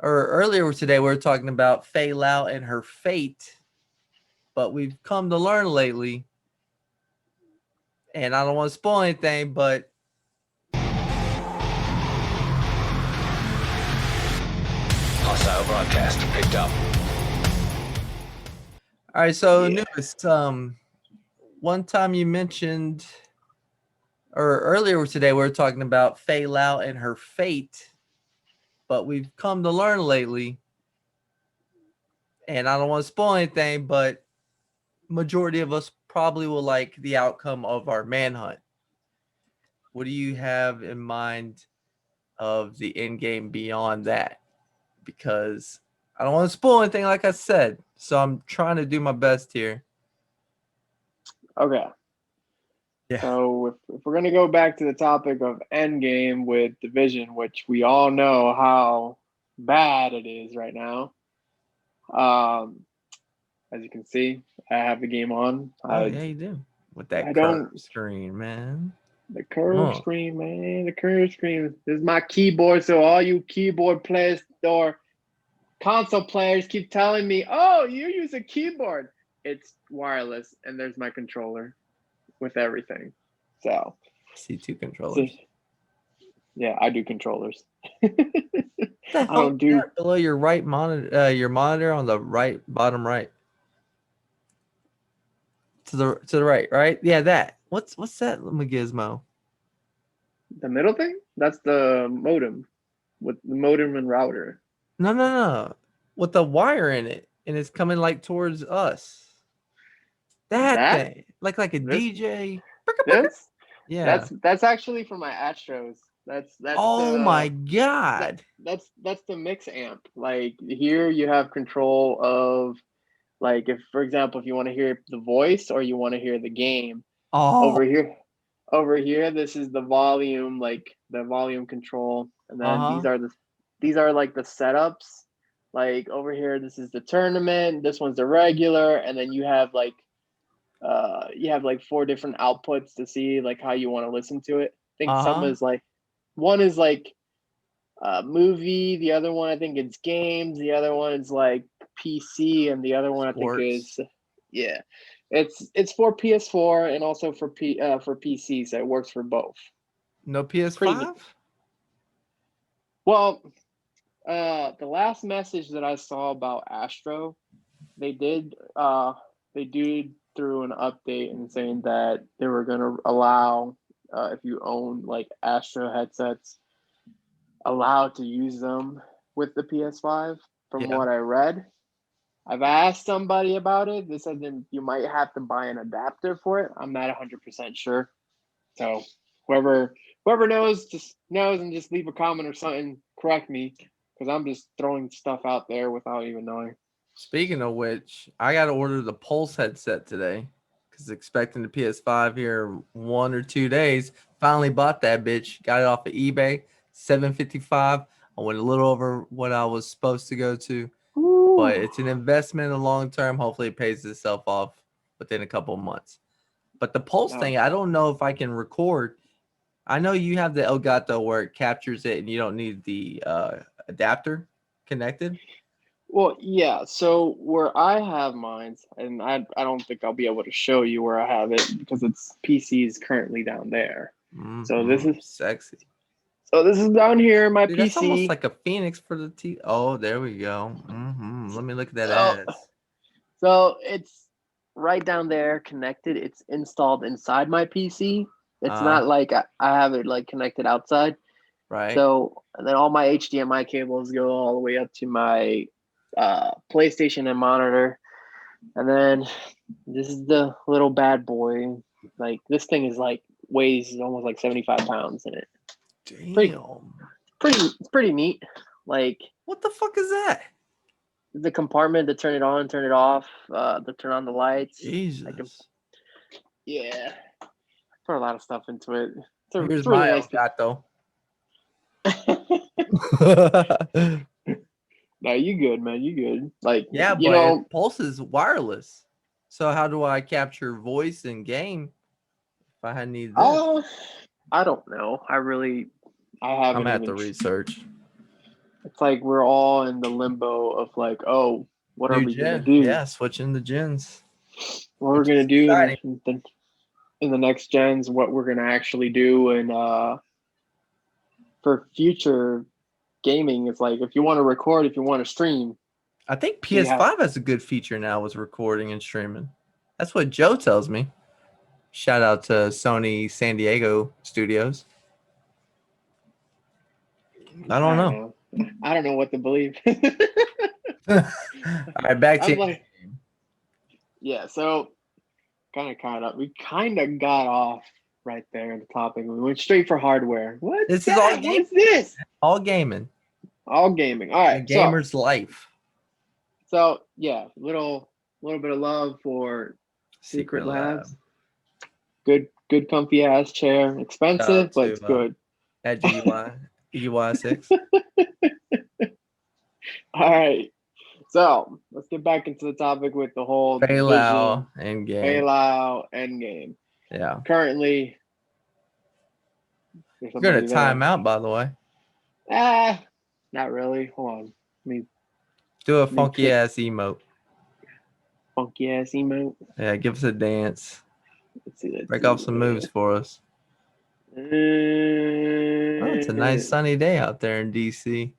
or earlier today, we were talking about Fei Lao and her fate, but we've come to learn lately, and I don't want to spoil anything, but Hostile broadcast picked up. all right. So, Yeah. Anubis, one time you mentioned, or earlier today, we were talking about Fei Lao and her fate, but we've come to learn lately, and I don't want to spoil anything, but majority of us probably will like the outcome of our manhunt. What do you have in mind of the end game beyond that? Because I don't want to spoil anything, like I said, so I'm trying to do my best here. Okay. Yeah. So if we're gonna go back to the topic of Endgame with Division, which we all know how bad it is right now. As you can see, I have the game on. Oh yeah, you do. With that I curve don't screen, man. the curve Oh. screen, man. The curve screen. This is my keyboard. So all you keyboard players or console players keep telling me, "Oh, you use a keyboard." It's wireless, and there's my controller with everything. So, I see two so controllers. yeah, I do controllers. What the I hell don't is do. that below your right monitor? Your monitor on the right, bottom right. To the right, right? Yeah, that. What's that gizmo? The middle thing? That's the modem with the modem and router. No. With the wire in it, and it's coming like towards us. That That thing, like a this DJ. this Yeah. that's actually for my Astros. That's Oh my the that god. that's the mix amp. Like here you have control of like if for example if you want to hear the voice or you want to hear the game Oh. over here this is the volume like the volume control and then Uh-huh. these are like the setups like over here this is the tournament, this one's the regular, and then you have like four different outputs to see like how you want to listen to it. I think some Uh-huh. is like one is like movie, the other one I think it's games, the other one is like PC, and the other one I think Sports. is yeah. It's for PS4 and also for PC, so it works for both. No Pretty neat. PS5? Well, the last message that I saw about Astro, they did they do through an update and saying that they were going to allow if you own like Astro headsets, allowed to use them with the PS5. From Yeah. what I read, I've asked somebody about it. They said that you might have to buy an adapter for it. I'm not 100% sure. So whoever knows, just knows and just leave a comment or something. Correct me because I'm just throwing stuff out there without even knowing. Speaking of which, I got to order the Pulse headset today because expecting the PS5 here 1 or 2 days. Finally bought that bitch. Got it off of eBay, 755. I went a little over what I was supposed to go to, Ooh. but it's an investment in the long term. Hopefully, it pays itself off within a couple of months. But the Pulse No. thing, I don't know if I can record. I know you have the Elgato where it captures it and you don't need the adapter connected. Well, yeah. So where I have mine, and I don't think I'll be able to show you where I have it because it's PC is currently down there. So this is Sexy. down here my Dude, that's almost PC. like a phoenix for the T. Oh, there we go. Let me look at that So ass. so it's right down there connected. It's installed inside my PC. It's not like I have it like connected outside. Right. So and then all my HDMI cables go all the way up to my PlayStation and monitor. And then this is the little bad boy. Like this thing is like weighs almost like 75 pounds in it. Pretty Damn. it's pretty neat. Like What the fuck is that? the compartment to turn it on, turn it off, to turn on the lights. Jesus. Yeah. Put a lot of stuff into it. Here's It's a really my nice Elgato. No, you good, man. You good. Like Yeah, you but know, Pulse is wireless. So how do I capture voice in game if I need this? I don't know. I I'm haven't at the even research. It's like we're all in the limbo of like, oh, what are New we gonna gen. do? Yeah, switching the gens. What we're Which gonna is do exciting. in the next gens? What we're gonna actually do? And for future gaming, it's like if you want to record, if you want to stream, I think we have. PS5 has a good feature now with recording and streaming. That's what Joe tells me. Shout out to Sony San Diego Studios. I don't know. I don't know what to believe. All right, back to I'm like, yeah. So we kind of got off right there in the topic. We went straight for hardware. What's This is that? all game- What's this? all gaming. All gaming. All right. A gamer's life. So yeah, little bit of love for Secret Labs. Lab. Good comfy ass chair. Expensive, but it's good. At GUI6. All right. So let's get back into the topic with the whole Failout Endgame. Failout Endgame. Yeah. Currently, You're gonna time out, by the way. Not really. Hold on. Do a funky ass emote. Funky ass emote. Yeah, give us a dance. Let's see. Break off some moves for us. Oh, it's a nice sunny day out there in DC.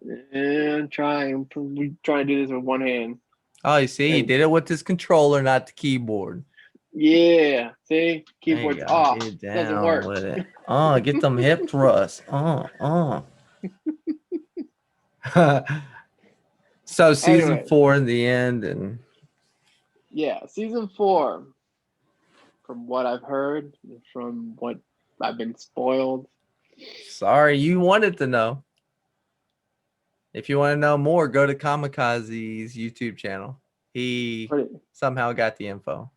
And we're trying to do this with one hand. Oh, you see, he did it with his controller, not the keyboard. Yeah, see, keyboard's off. Get down Doesn't work. with it. Oh, get them hip thrusts. So season 4 in the end, and yeah, season 4. From what I've heard, from what I've been spoiled. Sorry, you wanted to know. If you want to know more, go to Kamikaze's YouTube channel. He somehow got the info.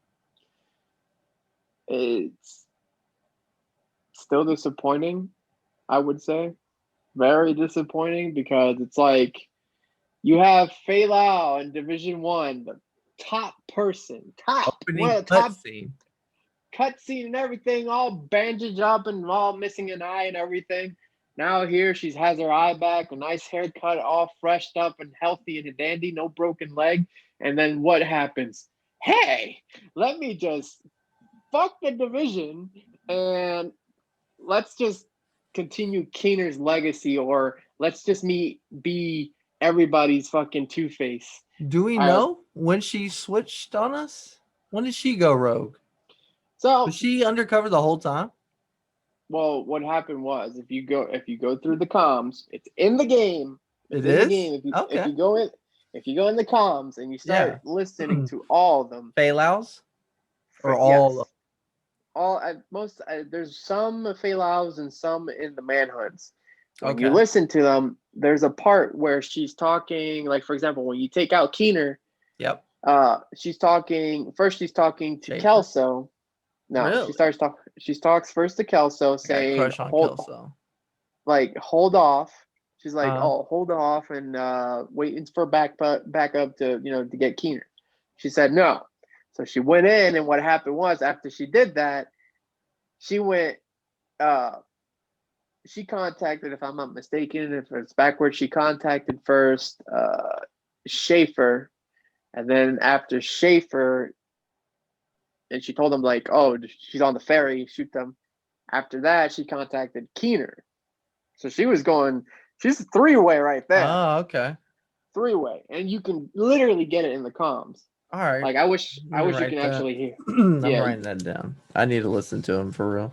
It's still disappointing, I would say. Very disappointing because it's like you have Fei Lao in Division 1, the top person, cutscene and everything, all bandaged up and all missing an eye and everything. Now here she has her eye back, a nice haircut, all freshed up and healthy and a dandy, no broken leg. And then what happens? Hey, let me just fuck the division and let's just continue Keener's legacy, or let's just be everybody's fucking Two-Face. Do we know when she switched on us? When did she go rogue? So was she undercover the whole time? Well, what happened was if you go through the comms, it's in the game. It is? The game. If you go in the comms and you start listening to all of them. Failaus? Or all? Yes. All at most. There's some Failaus and some in the manhunts. When you listen to them, there's a part where she's talking. Like for example, when you take out Keener. Yep. She's talking to Kelso. No, really? She talks first to Kelso, saying, Kelso. Like, hold off. She's like, hold off and waiting for backup to to get Keener. She said no. So she went in, and what happened was after she did that, she went. She contacted, if I'm not mistaken, if it's backwards, she contacted first Schaefer, and then after Schaefer. And she told him, like, oh, she's on the ferry, shoot them. After that, she contacted Keener. So she's a three-way right there. Oh, okay. Three-way. And you can literally get it in the comms. All right. Like, I wish you can actually hear. I'm writing that down. I need to listen to him for real.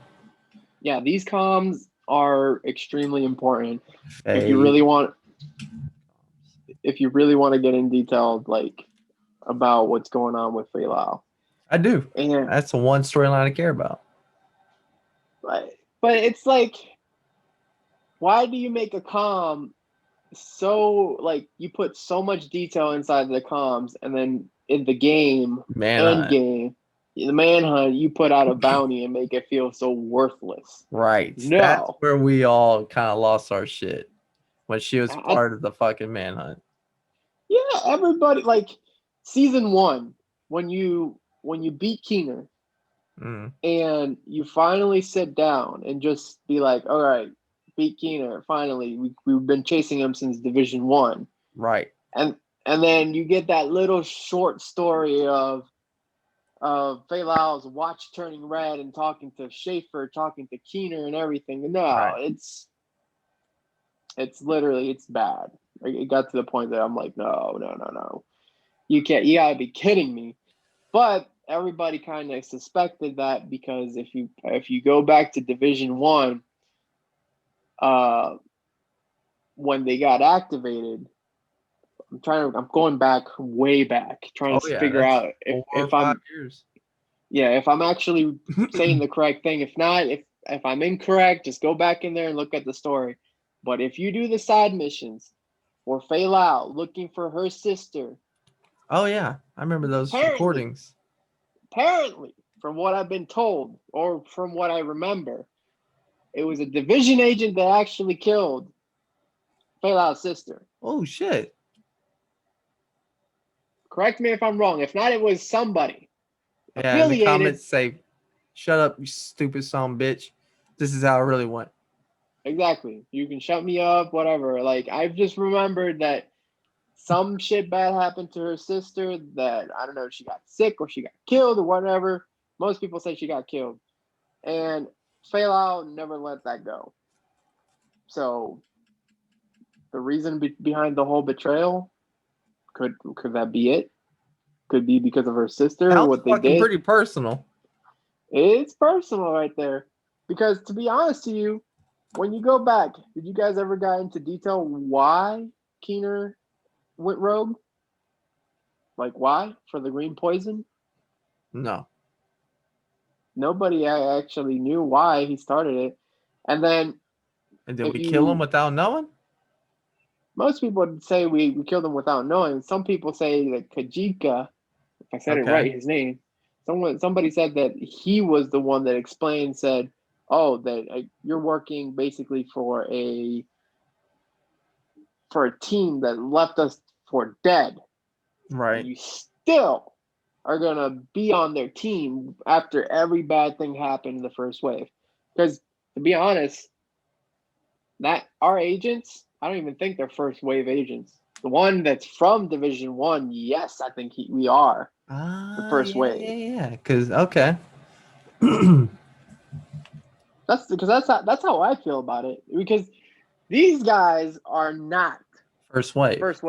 Yeah, these comms are extremely important. If you really want to get in detail, like, about what's going on with Fei Lao. I do. And that's the one storyline I care about. But it's like, why do you make a comm so, like, you put so much detail inside the comms, and then in the game, the manhunt, you put out a bounty and make it feel so worthless. Right. No. That's where we all kind of lost our shit. When she was part of the fucking manhunt. Yeah, everybody, like, season 1, when you beat Keener and you finally sit down and just be like, all right, beat Keener. Finally, we've been chasing him since Division 1. Right. And then you get that little short story of Fei Lao's watch turning red and talking to Schaefer, talking to Keener and everything. No, Right. it's literally, it's bad. It got to the point that I'm like, no. You gotta be kidding me. But everybody kind of suspected that, because if you go back to Division 1, when they got activated, I'm going back way back, trying Oh to yeah, figure that's out 4 or if 5 I'm years. if I'm actually saying the correct thing. If not, if I'm incorrect, just go back in there and look at the story. But if you do the side missions for Fei Lao looking for her sister, Oh yeah, I remember those apparently, recordings. from what I've been told, or from what I remember, it was a division agent that actually killed Fei Lao's sister. Oh shit. Correct me if I'm wrong. If not, it was somebody Yeah, in the affiliated. comments say, "Shut up, you stupid son bitch. This is how it really went." Exactly. You can shut me up, whatever. Like, I've just remembered that some shit bad happened to her sister, that I don't know if she got sick or she got killed or whatever. Most people say she got killed. And Fei Lao never let that go. So the reason behind the whole betrayal, could that be it? Could be because of her sister, Sounds what they fucking did. pretty personal. It's personal right there. Because to be honest to you, when you go back, did you guys ever got into detail why Keener went rogue? Like, why? For the green poison? No. Nobody actually knew why he started it. And then, And did if we kill him you, without knowing? most people would say we killed him without knowing. Some people say that Kajika, if I said it Okay. right, his name, somebody said that he was the one that explained, said, oh, that you're working basically for a team that left us for dead. Right. And you still are going to be on their team after every bad thing happened in the first wave. Because, to be honest, that our agents, I don't even think they're first wave agents. The one that's from Division 1, yes, I think we are the first wave. Yeah. Because okay. That's how I feel about it. Because these guys are not First wave. first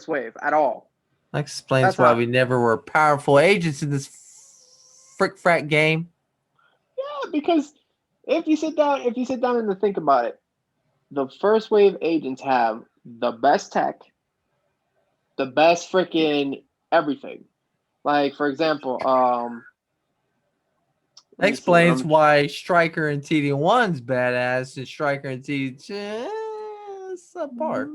wave at all. That explains That's why how. we never were powerful agents in this frick frack game. Yeah, because if you sit down and think about it, the first wave agents have the best tech, the best freaking everything. Like, for example, That let me see. explains why Striker and TD1's badass and Striker and TD2 subpar.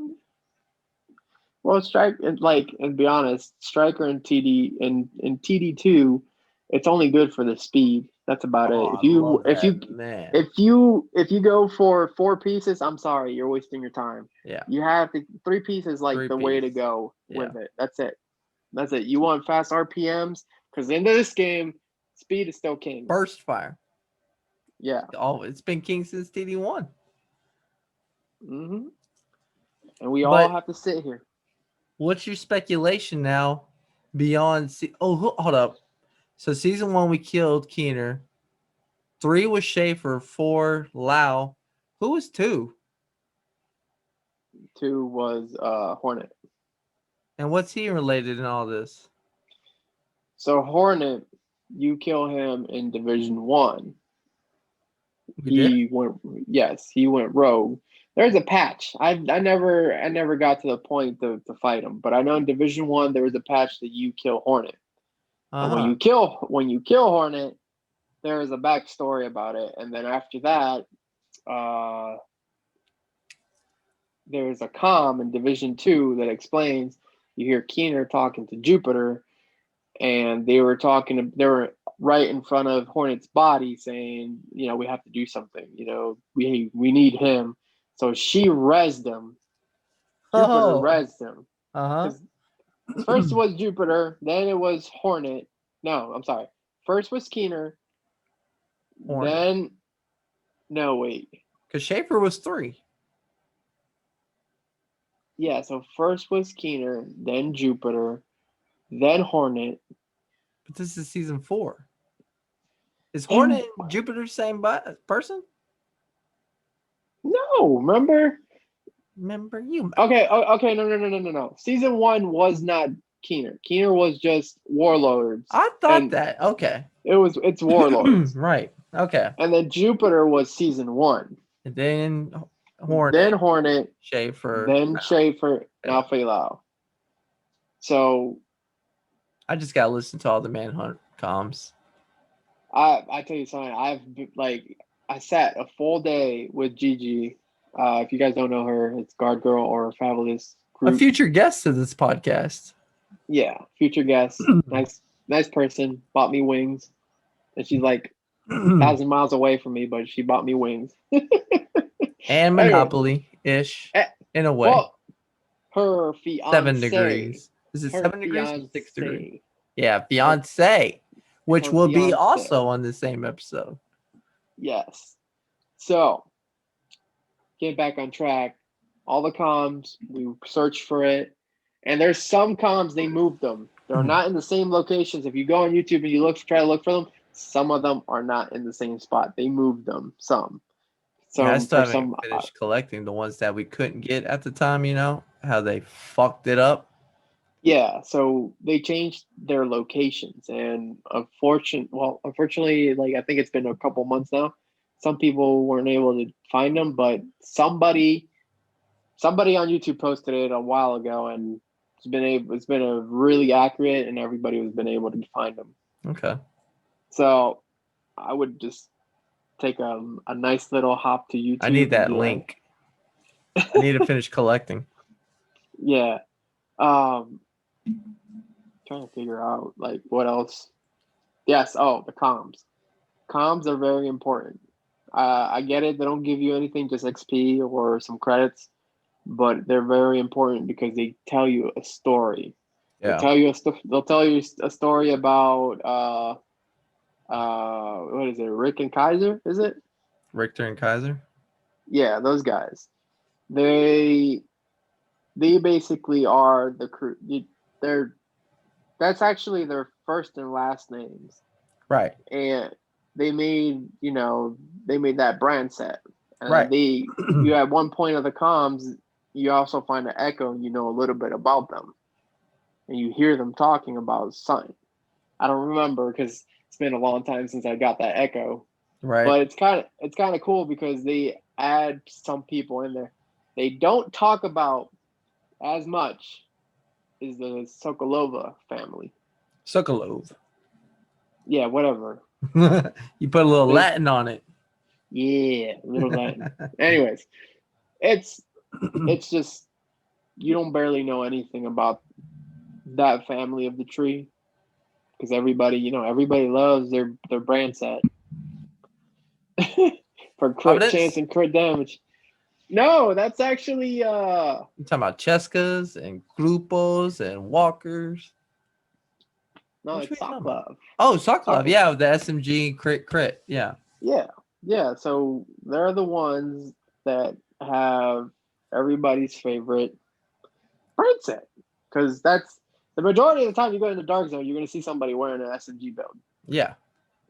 Well, and be honest, Striker and TD2, it's only good for the speed. That's about it. Oh, I love that, man. If you go for 4 pieces, I'm sorry, you're wasting your time. Yeah. You have 3 pieces, like Three the way to pieces. go Yeah. with it. That's it. You want fast RPMs, because in this game, speed is still king. Burst fire. Yeah. Oh, it's been king since TD1. Mm-hmm. And we all have to sit here. What's your speculation now beyond? Hold up. So season 1 we killed Keener. 3 was Schaefer. 4 Lau. Who was 2? 2 was Hornet. And what's he related in all this? So Hornet, you kill him in Division 1. He went rogue. There's a patch. I never got to the point to fight him, but I know in Division 1 there was a patch that you kill Hornet. And when you kill Hornet, there is a backstory about it, and then after that, there's a comm in Division 2 that explains. You hear Keener talking to Jupiter, and they were right in front of Hornet's body, saying, we have to do something. We need him. So she rezzed him. Jupiter rezzed him. First it was Jupiter, then it was Hornet. No, I'm sorry. First was Keener. Hornet. Then, no, wait. Because Schaefer was 3. Yeah, so first was Keener, then Jupiter, then Hornet. But this is season 4. Is And- Hornet and Jupiter the same person? No, remember? Remember you? Okay, no. Season 1 was not Keener. Keener was just Warlords. I thought and that. Okay. It's Warlords. Right. Okay. And then Jupiter was season 1. And then Hornet. Then Hornet. Schaefer. Then Schaefer. Now Feilau. So I just gotta listen to all the Manhunt comms. I tell you something. I sat a full day with Gigi. If you guys don't know her, it's Guard Girl or Fabulous Group. A future guest to this podcast. Yeah, future guest. nice person. Bought me wings, and she's like 1,000 miles away from me, but she bought me wings. And Monopoly-ish, in a way. Well, her fiance. 7 degrees. Is it her 7 degrees or fiance. 6 degrees? Yeah, fiance, which her will be fiance. also on the same episode. Yes. So, get back on track. All the comms, we searched for it. And there's some comms, they moved them. They're not in the same locations. If you go on YouTube and you try to look for them, some of them are not in the same spot. They moved them, some. So Yeah, I still haven't finished collecting the ones that we couldn't get at the time, how they fucked it up. Yeah, so they changed their locations, and unfortunately, like I think it's been a couple months now. Some people weren't able to find them, but somebody on YouTube posted it a while ago, and it's been a really accurate, and everybody has been able to find them. Okay. So I would just take a nice little hop to YouTube. I need that link. I need to finish collecting. Yeah. Trying to figure out like what else. Yes. Oh, the comms. Comms are very important. I get it. They don't give you anything, just XP or some credits, but they're very important because they tell you a story. Yeah. They'll tell you a story about what is it? Rick and Kaiser? Is it? Richter and Kaiser? Yeah, those guys. They basically are the crew. That's actually their first and last names. Right. And they made that brand set. And Right. you at one point of the comms, you also find an echo and you know a little bit about them. And you hear them talking about something. I don't remember because it's been a long time since I got that echo. Right. But it's kind of cool because they add some people in there. They don't talk about as much is the Sokolova family. Sokolov. Yeah, whatever. You put a little Latin on it. Yeah, a little Latin. Anyways, it's just you don't barely know anything about that family of the tree because everybody loves their brand set for crit Providence? chance and crit damage. No, that's actually You're talking about Cheskas and Grupos and Walkers. no, Which it's one are you talking Sokolov. Oh, Sokolov. Okay. Yeah, with the SMG crit. Yeah. Yeah. So they're the ones that have everybody's favorite brand set because that's the majority of the time you go in the dark zone, you're going to see somebody wearing an SMG build. Yeah.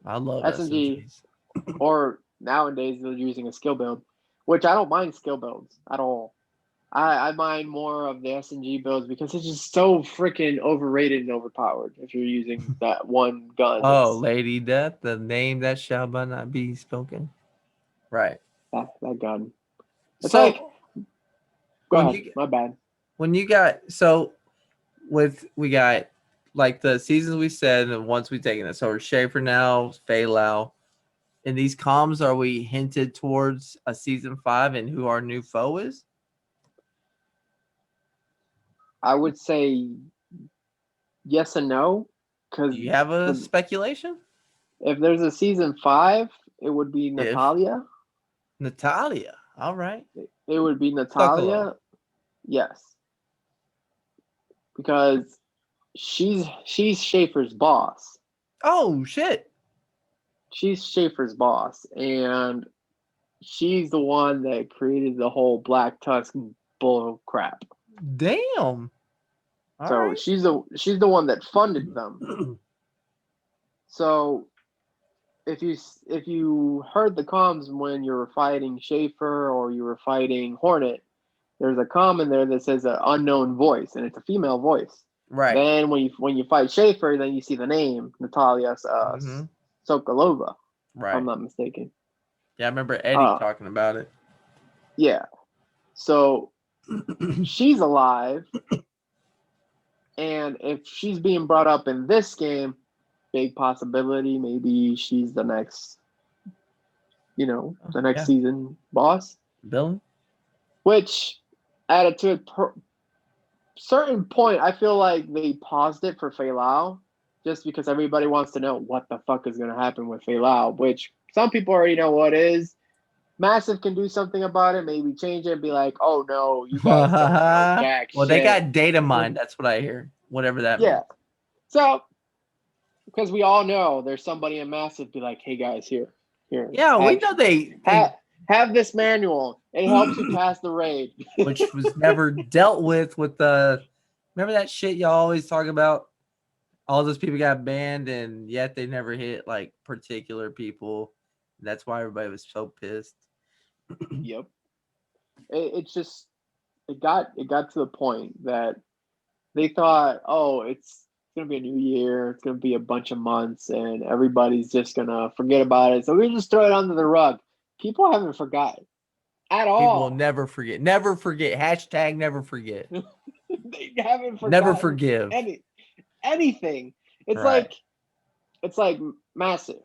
I love SMG. SMGs. Or nowadays they're using a skill build, which I don't mind skill builds at all. I mind more of the SMG builds because it's just so freaking overrated and overpowered if you're using that one gun. Oh, Lady Death, the name that shall but not be spoken. Right. That gun. It's so, like, go ahead. My bad. When you got, we got like the seasons we said, and once we taken it. So we're Schaefer now, Fei Lao. In these comms, are we hinted towards a season 5 and who our new foe is? I would say yes and no. Do you have a speculation? If there's a season 5, it would be Natalia. Natalia. All right. It would be Natalia. Yes. Because she's Schaefer's boss. Oh, shit. She's Schaefer's boss. And she's the one that created the whole Black Tusk bull crap. Damn. All So right. she's the one that funded them. So if you heard the comms when you were fighting Schaefer or you were fighting Hornet, there's a comm in there that says an unknown voice, and it's a female voice. Right. Then when you fight Schaefer, then you see the name Natalia Sokolova, Right. if I'm not mistaken. Yeah, I remember Eddie talking about it. Yeah. So she's alive, and if she's being brought up in this game, big possibility maybe she's the next, the next season boss. Villain? Which, added to a certain point, I feel like they paused it for Fei Lao, just because everybody wants to know what the fuck is going to happen with Fei Lao, which some people already know what is. Massive can do something about it, maybe change it and be like, oh no, you guys don't know jack well, shit. they got data mined. That's what I hear. Whatever that means. So, because we all know there's somebody in Massive be like, hey guys, here. Yeah, we know they have this manual. It helps you pass the raid. Which was never dealt with the... Remember that shit y'all always talk about? All those people got banned, and yet they never hit, like, particular people. That's why everybody was so pissed. Yep. It got to the point that they thought, oh, it's going to be a new year. It's going to be a bunch of months, and everybody's just going to forget about it. So we just throw it under the rug. People haven't forgotten at all. People will never forget. Never forget. Hashtag never forget. They haven't forgotten. Never forgive. Anything. It's like Massive.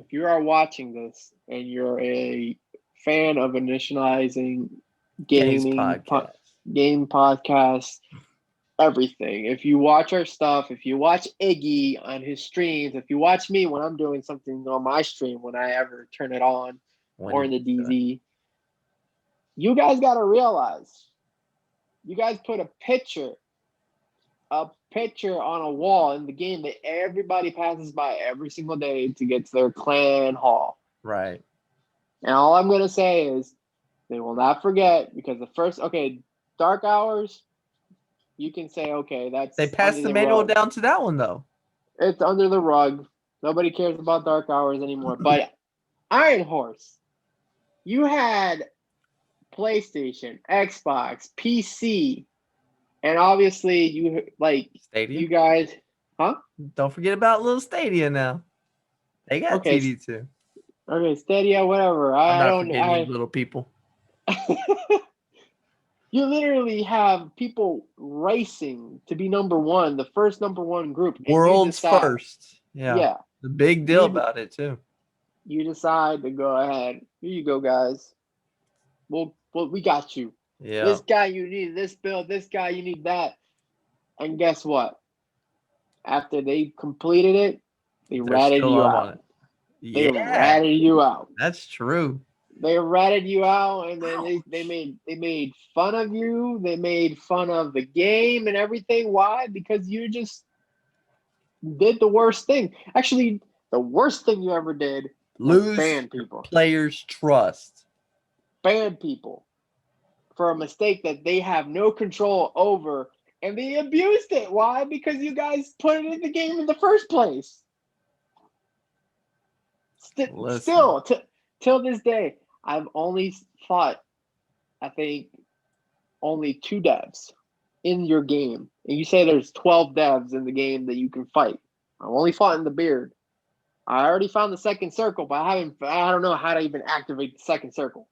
If you are watching this and you're a fan of Initializing Gaming Game Podcast, everything. If you watch our stuff, if you watch Iggy on his streams, if you watch me when I'm doing something on my stream, when I ever turn it on, or in the DZ, you guys got to realize, you guys put a picture on a wall in the game that everybody passes by every single day to get to their clan hall. Right. And all I'm going to say is they will not forget, because the first, Dark Hours, you can say, okay, that's... They passed the manual down to that one, though. It's under the rug. Nobody cares about Dark Hours anymore. But Iron Horse, you had PlayStation, Xbox, PC, and obviously Stadia? you guys, huh? Don't forget about little Stadia now. They got TV too. Okay, Stadia, whatever. I'm not forgetting little people. You literally have people racing to be number one, the first number one group. World's first. Yeah. The big deal about it too. You decide to go ahead. Here you go, guys. We got you. Yeah. This guy, you need this build. This guy, you need that. And guess what? After they completed it, they ratted you out. They ratted you out. That's true. They ratted you out, and then they made fun of you. They made fun of the game and everything. Why? Because you just did the worst thing. Actually, the worst thing you ever did was lose ban people. Players' trust. Ban people for a mistake that they have no control over, and they abused it. Why? Because you guys put it in the game in the first place. Still, till this day, I've only fought, I think, only 2 devs in your game. And you say there's 12 devs in the game that you can fight. I've only fought in the beard. I already found the second circle, but I don't know how to even activate the second circle.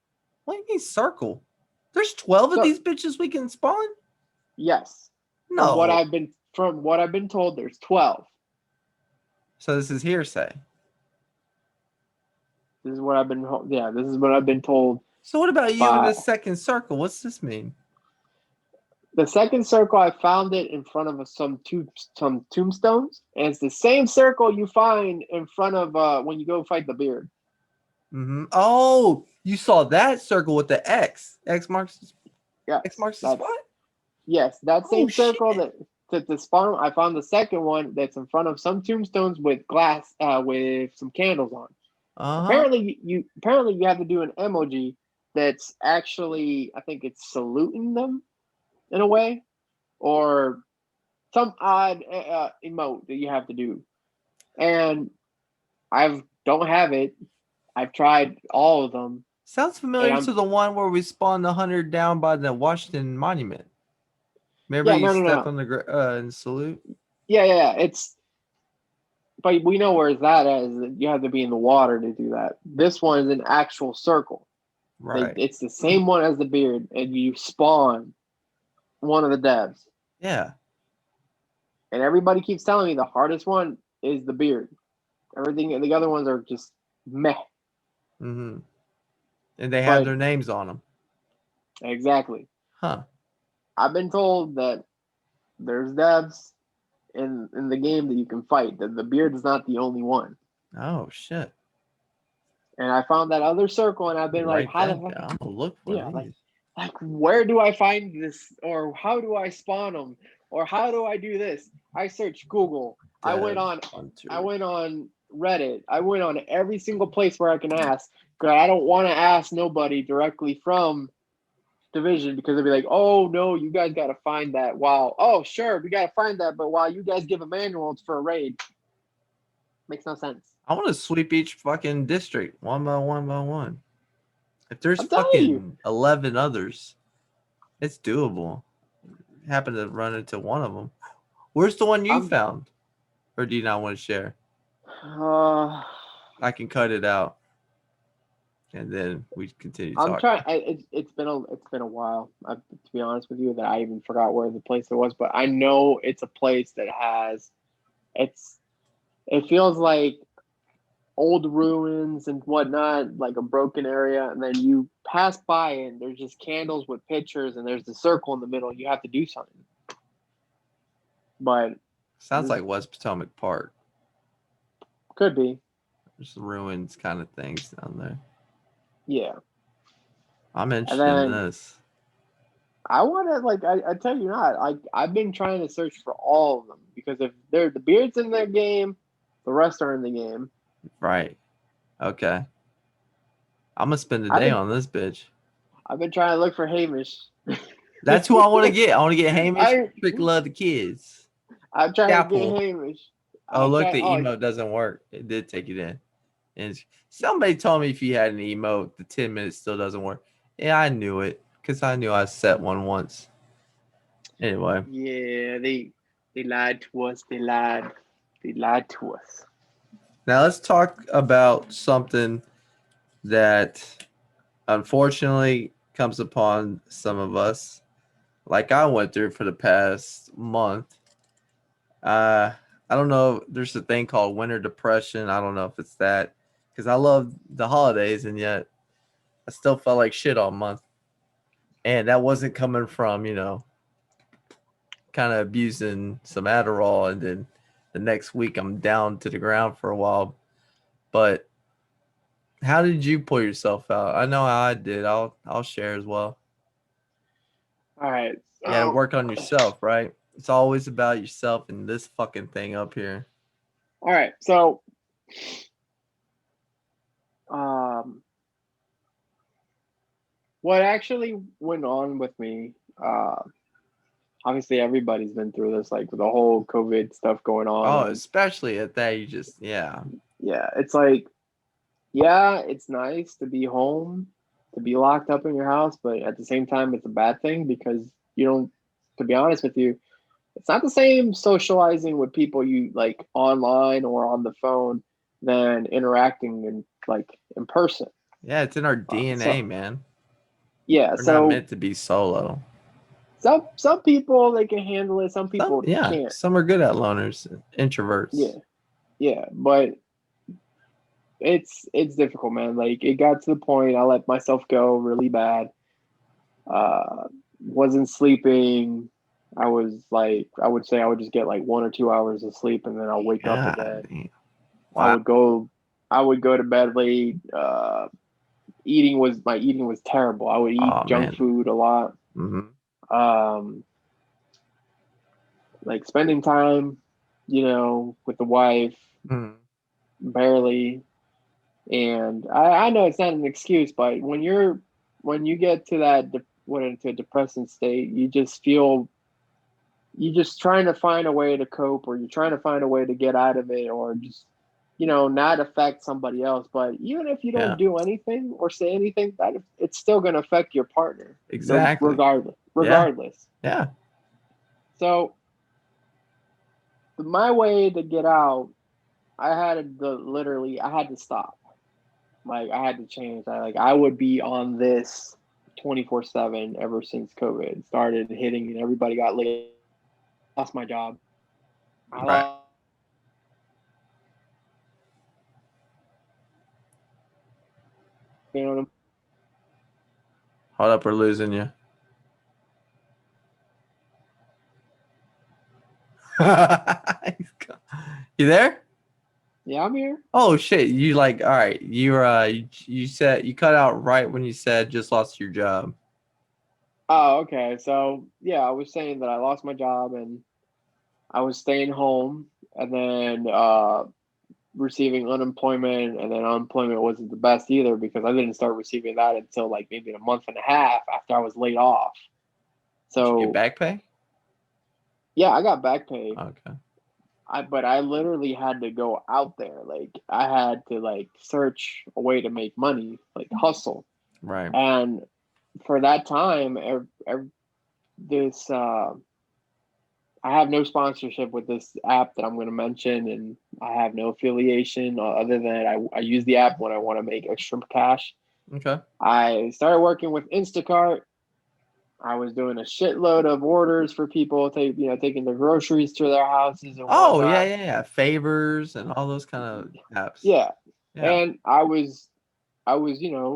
What do you mean circle? There's 12 of these bitches we can spawn? Yes. No. From what I've been told, there's 12. So this is hearsay. This is what I've been told. So what about you in the second circle? What's this mean? The second circle, I found it in front of some tombstones, and it's the same circle you find in front of when you go fight the beard. Mm-hmm. Oh, you saw that circle with the X. X marks the spot? Yes, that same circle that the spawn. I found the second one that's in front of some tombstones with glass, with some candles on. Uh-huh. Apparently you have to do an emoji that's actually, I think it's saluting them in a way, or some odd emote that you have to do. And I don't have it. I've tried all of them, Sounds and familiar I'm to the one where we spawned the hunter down by the Washington Monument. Remember yeah, you no, no, stepped no, on the and salute? yeah. It's but we know where that is. You have to be in the water to do that. This one is an actual circle. Right. It's the same one as the beard, and you spawn one of the devs. Yeah. And everybody keeps telling me the hardest one is the beard. Everything, the other ones are just meh. Mm-hmm. And they have But their names on them. exactly, Huh. I've been told that there's devs in the game that you can fight. That the beard is not the only one. Oh shit. And I found that other circle, and I've been like, Write how the that fuck? down. I'm gonna look for Yeah, these. like where do I find this, or how do I spawn them, or how do I do this? I searched Google. I went Dev on. I Hunter. went on Reddit. I went on every single place where I can ask. Cause I don't want to ask nobody directly from Division, because they'll be like, "Oh no, you guys got to find that." Wow. Oh sure, we got to find that, but while you guys give a manual, it's for a raid. Makes no sense. I want to sweep each fucking district one by one by one. If there's I'm telling you. fucking 11 others, it's doable. Happen to run into one of them. Where's the one you I'm. found? Or do you not want to share? Uh, I can cut it out, and then we continue I'm talking. trying. It's been a while. To be honest with you, that I even forgot where the place it was. But I know it's a place that has. It's. It feels like old ruins and whatnot, like a broken area, and then you pass by and there's just candles with pictures, and there's the circle in the middle. You have to do something. But Sounds this like West Potomac Park. could be, There's ruins kind of things down there. yeah. I'm And interested in then this. I want to, like, I tell you not, I've been trying to search for all of them, because if they're the beards in their game, the rest are in the game. Right. Okay. I'm gonna spend the I've day been on this bitch. I've been trying to look for Hamish. That's who I want to get. I want to get Hamish, I Trick Love the Kids. I'm trying to get Scalpel. Hamish. Oh, I look, try. the Oh, emote doesn't work. It did take it in. And somebody told me if you had an emote, the 10 minutes still doesn't work. Yeah, I knew it because I knew I set one once. Anyway, yeah, they lied to us. They lied. They lied to us. now let's talk about something that unfortunately comes upon some of us, like I went through for the past month. Uh, I don't know. There's a thing called winter depression. I don't know if it's that because I love the holidays and yet I still felt like shit all month. And that wasn't coming from, kind of abusing some Adderall. And then the next week I'm down to the ground for a while. But how did you pull yourself out? I know how I did. I'll share as well. All right. You got to work on yourself, right? It's always about yourself and this fucking thing up here. All right. So, um, what actually went on with me? Obviously, everybody's been through this, like with the whole COVID stuff going on, Oh, and especially at that, you just, yeah. yeah, it's like, yeah, it's nice to be home, to be locked up in your house, but at the same time, it's a bad thing because you don't. To be honest with you, it's not the same socializing with people you like online or on the phone than interacting in person. Yeah, it's in our DNA, So man. yeah, We're not so meant to be solo. some people they can handle it, some Some, people yeah, can't. some are good at loners, introverts. Yeah, yeah, but it's difficult, man. Like it got to the point I let myself go really bad. Wasn't sleeping. I was like, I would say I would just get like 1 or 2 hours of sleep, and then I'll wake up God, again. damn. I Wow. would go to bed late. My eating was terrible. I would eat Oh junk man. food a lot. Mm-hmm. Um, like spending time, with the wife, Mm-hmm. barely. And I know it's not an excuse, but when you get to that into a depressing state, you just feel you're just trying to find a way to cope, or you're trying to find a way to get out of it, or just not affect somebody else. But even if you Yeah. don't do anything or say anything, that it's still going to affect your partner. Exactly. Regardless. Yeah. So my way to get out, I had to stop. Like, I had to change. I would be on this 24/7 ever since COVID started hitting and everybody got laid. Lost my job. I Right. lost. Hold up, we're losing you. You there? Yeah, I'm here. Oh shit! You all right? You said you cut out right when you said just lost your job. Oh, okay. So yeah, I was saying that I lost my job and I was staying home, and then receiving unemployment, and then unemployment wasn't the best either because I didn't start receiving that until like maybe a month and a half after I was laid off. Did you get So back pay? yeah, I got back pay. Okay. But I literally had to go out there. Like, I had to like search a way to make money, like hustle. Right. And for that time, this I have no sponsorship with this app that I'm going to mention, and I have no affiliation other than I use the app when I want to make extra cash. Okay. I started working with Instacart. I was doing a shitload of orders for people, taking their groceries to their houses and Oh whatnot. yeah. Favors and all those kind of apps. Yeah, Yeah. and I was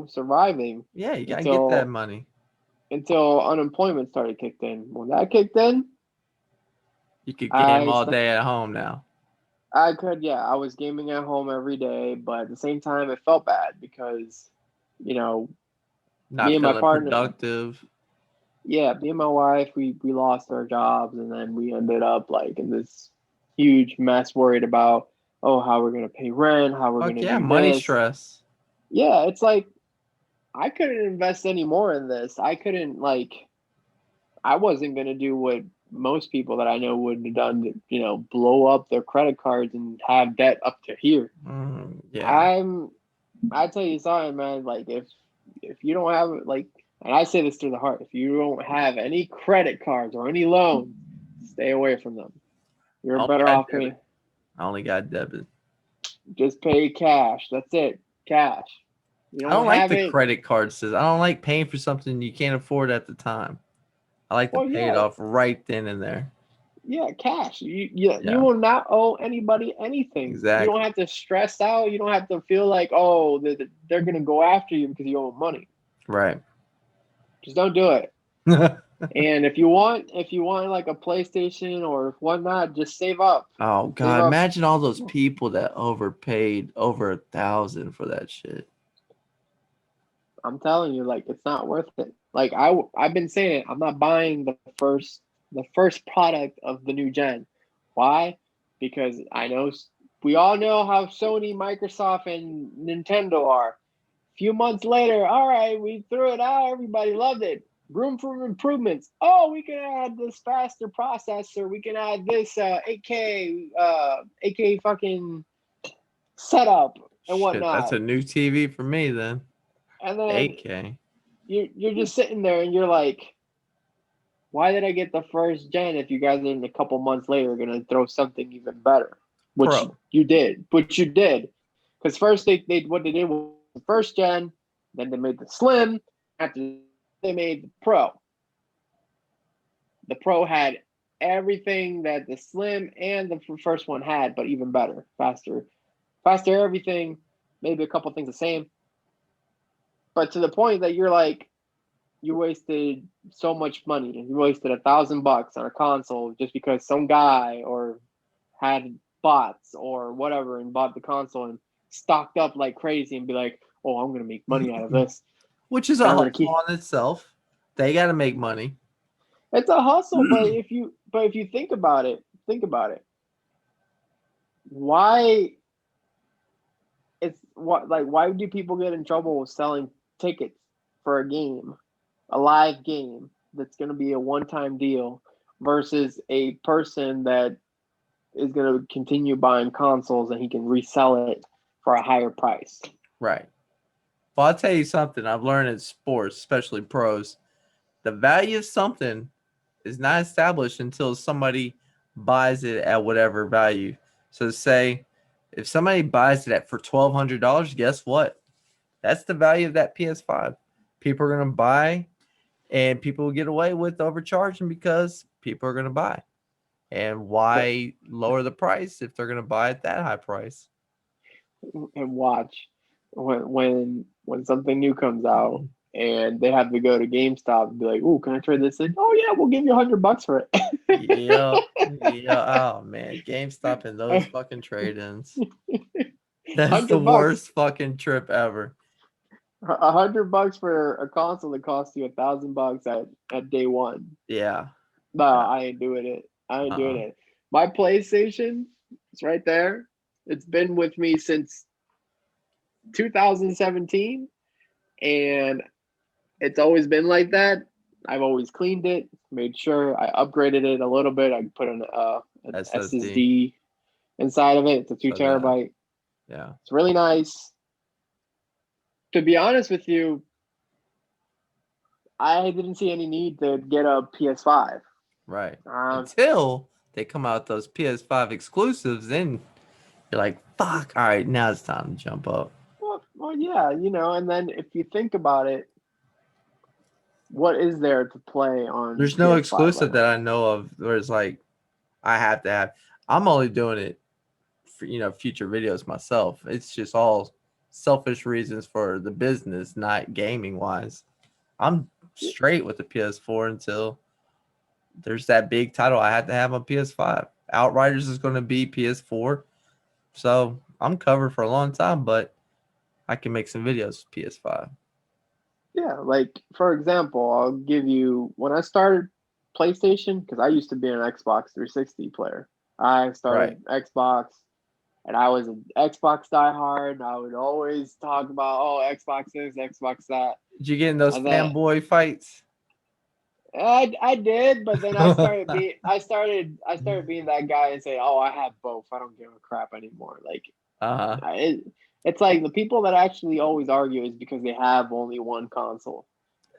surviving Yeah, you gotta get that money. until unemployment started kicked in. When that kicked in, You could game all day at home now. I could, yeah. I was gaming at home every day, but at the same time, it felt bad because, me Not and my feeling partner, productive. yeah, me and my wife, we lost our jobs, and then we ended up like in this huge mess, worried about, oh, how we're gonna pay rent, how we're Fuck gonna yeah, do money this. stress. Yeah, it's like I couldn't invest any more in this. I couldn't I wasn't gonna do what most people that I know would have done, blow up their credit cards and have debt up to here. Yeah. I tell you something, man. Like, if you don't have and I say this through the heart, if you don't have any credit cards or any loans, stay away from them. You're better off paying. I only got debit. Just pay cash. That's it. Cash. You I don't like have the it. credit card system. I don't like paying for something you can't afford at the time. I like to pay it off right then and there. Yeah, cash. You will not owe anybody anything. Exactly. You don't have to stress out. You don't have to feel like, oh, they're gonna go after you because you owe them money. Right. Just don't do it. And if you want like a PlayStation or whatnot, just save up. Oh God! Imagine all those people that overpaid over $1,000 for that shit. I'm telling you, like, it's not worth it. Like, I've been saying it, I'm not buying the first product of the new gen. Why? Because I know we all know how Sony, Microsoft, and Nintendo are. A few months later, all right, we threw it out. Everybody loved it. Room for improvements. Oh, we can add this faster processor. We can add this 8K fucking setup and whatnot. That's a new TV for me then. And then 8K. You're just sitting there and you're like, why did I get the first gen if you guys are in a couple months later going to throw something even better? Which you did. Because first what they did was the first gen, then they made the Slim, after they made the Pro. The Pro had everything that the Slim and the first one had, but even better, faster everything, maybe a couple things the same. But to the point that you're like, you wasted so much money. You wasted $1,000 on a console just because some guy or had bots or whatever and bought the console and stocked up like crazy and be like, oh, I'm going to make money out of this. Which is a hustle on itself. They got to make money. It's a hustle, but if you think about it, why it's what like why do people get in trouble with selling tickets for a game, a live game that's going to be a one-time deal versus a person that is going to continue buying consoles and he can resell it for a higher price. Right. Well, I'll tell you something I've learned in sports, especially pros. The value of something is not established until somebody buys it at whatever value. So say if somebody buys it at for $1,200, guess what? That's the value of that PS5. People are going to buy, and people will get away with overcharging because people are going to buy. And why lower the price if they're going to buy at that high price? And watch when something new comes out and they have to go to GameStop and be like, "Oh, can I trade this in?" "Oh yeah, we'll give you $100 for it." Yeah, yeah. Oh man, GameStop and those fucking trade-ins. That's the $100, worst fucking trip ever. $100 for a console that costs you $1,000 at day one. Yeah. No, Yeah. I ain't doing it. I ain't doing Uh-uh. it. My PlayStation, it's right there. It's been with me since 2017, and it's always been like that. I've always cleaned it, made sure I upgraded it a little bit. I put an SSD. SSD inside of it. It's a 2 So yeah. terabyte. Yeah. It's really nice. To be honest with you, I didn't see any need to get a PS5. Right. Until they come out with those PS5 exclusives, then you're like, fuck, all right, now it's time to jump up. Well, yeah, and then if you think about it, what is there to play on? There's no PS5 exclusive right that I know of where it's like I have to have. I'm only doing it for future videos myself. It's just all selfish reasons for the business, not gaming wise. I'm straight with the PS4 until there's that big title I had to have on PS5. Outriders is going to be PS4, so I'm covered for a long time. But I can make some videos with PS5. Yeah, like for example, I'll give you when I started PlayStation because I used to be an Xbox 360 player. I started Xbox, and I was an Xbox diehard. And I would always talk about Xbox this, Xbox that. Did you get in those And then fanboy fights? I did, but then I started being that guy and say, "Oh, I have both. I don't give a crap anymore." Like it's like the people that actually always argue is because they have only one console.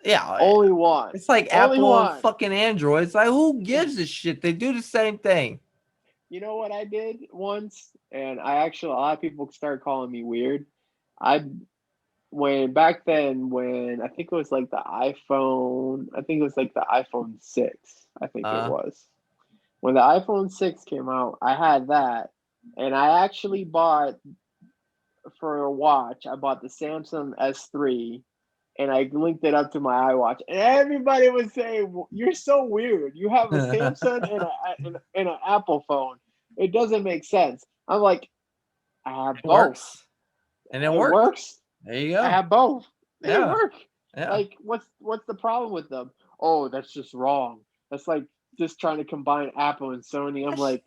Yeah, Only one. It's like Only Apple one. and fucking Android. It's like, who gives a shit? They do the same thing. You know what I did once, and a lot of people started calling me weird. Back then when I think it was like the iPhone, I think it was like the iPhone 6, I think it was. When the iPhone 6 came out, I had that, and I actually bought for a watch, I bought the Samsung S3, and I linked it up to my iWatch, and everybody was saying, "You're so weird. You have a Samsung and an Apple phone. It doesn't make sense." I'm like, I have both. Works. And it works. There you go. I have both. They Yeah. work. Yeah. Like, what's the problem with them? Oh, that's just wrong. That's like just trying to combine Apple and Sony. I'm like,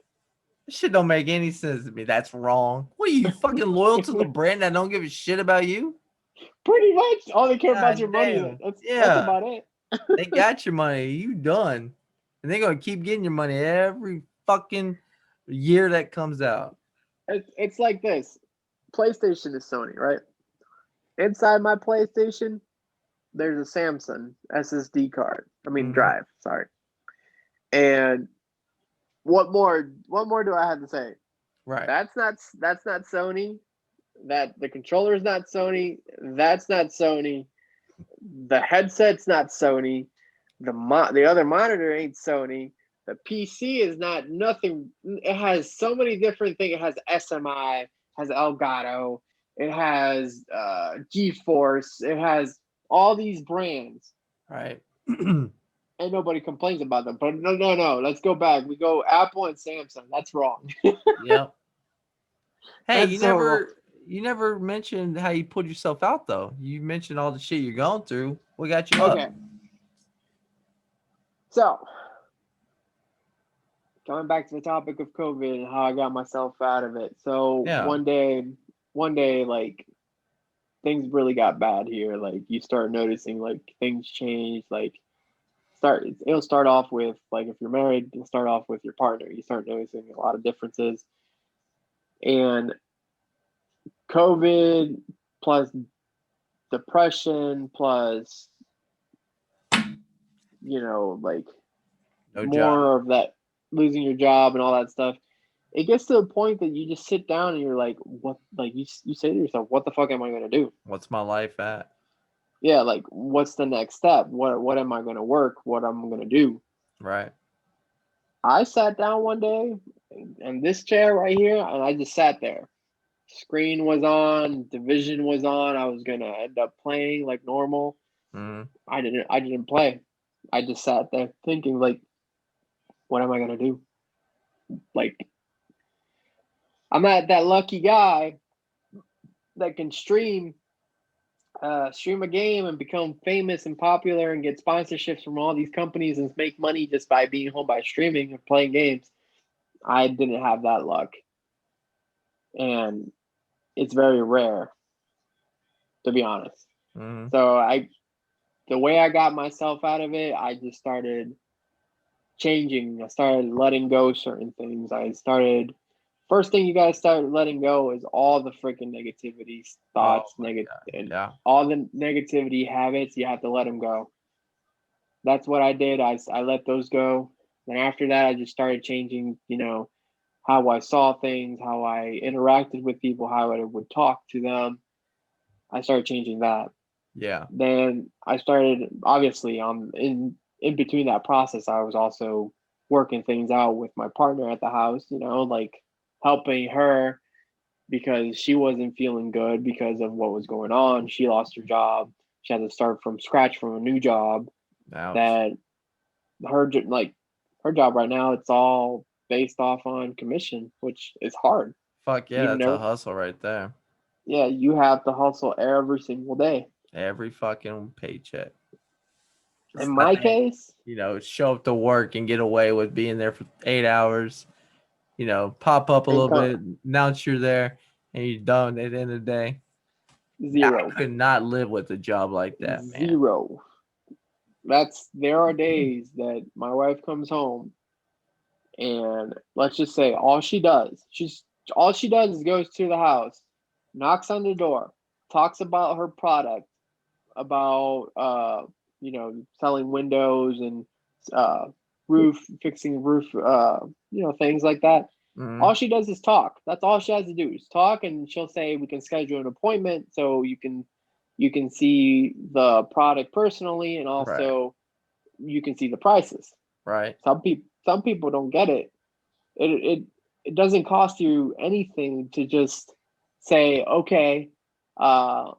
this shit don't make any sense to me. That's wrong. What are you fucking loyal to the brand that don't give a shit about you? pretty much all they care about is your money. Damn. That's Yeah. about it. They got your money. You done. And they're going to keep getting your money every fucking year that comes out. It's like this. PlayStation is Sony, right? Inside my PlayStation, there's a Samsung SSD card. I mean drive, sorry. And what more do I have to say? Right. That's not Sony. That the controller's not Sony. That's not Sony. The headset's not Sony. The other monitor ain't Sony. The PC is not nothing. It has so many different things. It has SMI, has Elgato, it has GeForce, it has all these brands. Right. And nobody complains about them. But no. Let's go back. We go Apple and Samsung. That's wrong. Yep. Hey, That's you never mentioned how you put yourself out though. You mentioned all the shit you're going through. What got you okay. up? So, going back to the topic of COVID and how I got myself out of it. So one day one day, like, things really got bad here. Like, you start noticing, like, things change. Like, it'll start off with, like, if you're married, it'll start off with your partner. You start noticing a lot of differences. And COVID plus depression plus, like, No job. more of that, losing your job and all that stuff. It gets to the point that you just sit down and you're like, what? Like, you say to yourself, what the fuck am I going to do? What's my life at? Yeah, like, what's the next step? What am I going to work? What I'm going to do? Right. I sat down one day in this chair right here, and I just sat there. Screen was on, Division was on. I was gonna end up playing like normal. Mm-hmm. I didn't play. I just sat there thinking, like, what am I gonna do? Like, I'm not that lucky guy that can stream a game and become famous and popular and get sponsorships from all these companies and make money just by being home by streaming and playing games. I didn't have that luck. And it's very rare, to be honest. Mm-hmm. So the way I got myself out of it, I just started changing. I started letting go certain things. First thing you gotta start letting go is all the freaking negativity thoughts, and all the negativity habits. You have to let them go. That's what I did. I let those go. Then after that, I just started changing, how I saw things, how I interacted with people, how I would talk to them. I started changing that. Yeah. Then I started, obviously, in between that process, I was also working things out with my partner at the house, like helping her because she wasn't feeling good because of what was going on. She lost her job. She had to start from scratch from a new job. Ouch. That her job right now, it's all based off on commission, which is hard. Fuck yeah, Even that's a though, hustle right there. yeah, you have to hustle every single day. Every fucking paycheck. In my case, Show up to work and get away with being there for 8 hours. Pop up a little bit, announce you're there, and you're done at the end of the day. zero. I could not live with a job like that, man. Zero. There are days that my wife comes home and let's just say all she does is goes to the house, knocks on the door, talks about her product, about selling windows and fixing roof, things like that. Mm-hmm. All she does is talk. That's all she has to do is talk, and she'll say we can schedule an appointment so you can see the product personally, and also you can see the prices. Right. Some people don't get it. It doesn't cost you anything to just say, okay, we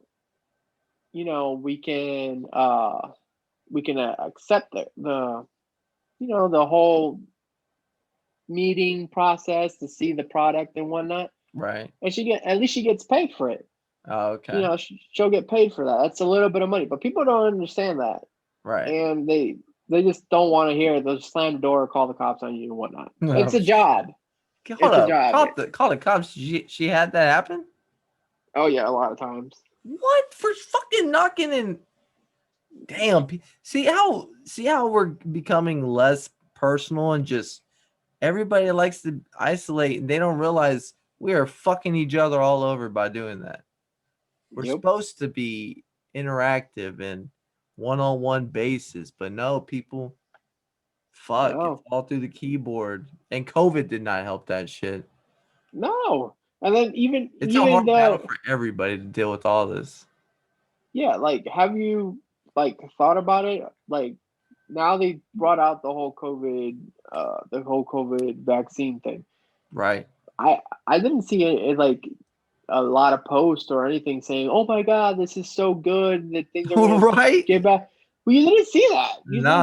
can accept the whole meeting process to see the product and whatnot. Right. And at least she gets paid for it. Oh, okay. She'll get paid for that. That's a little bit of money, but people don't understand that. Right. And they just don't want to hear it. They'll slam the door, call the cops on you and whatnot. No. It's a job. Hold up. A job. Call the cops. She had that happen? Oh yeah, a lot of times. What? For fucking knocking in? Damn. See how we're becoming less personal and just everybody likes to isolate and they don't realize we are fucking each other all over by doing that. We're supposed to be interactive and one-on-one basis, but no, people it's all through the keyboard. And COVID did not help that shit. No. And then it's a hard battle for everybody to deal with all this. Yeah, like, have you thought about it? Like, now they brought out the whole COVID vaccine thing. Right. I didn't see it like a lot of posts or anything saying, "Oh my God, this is so good that things are gonna get back." Well, you didn't see that.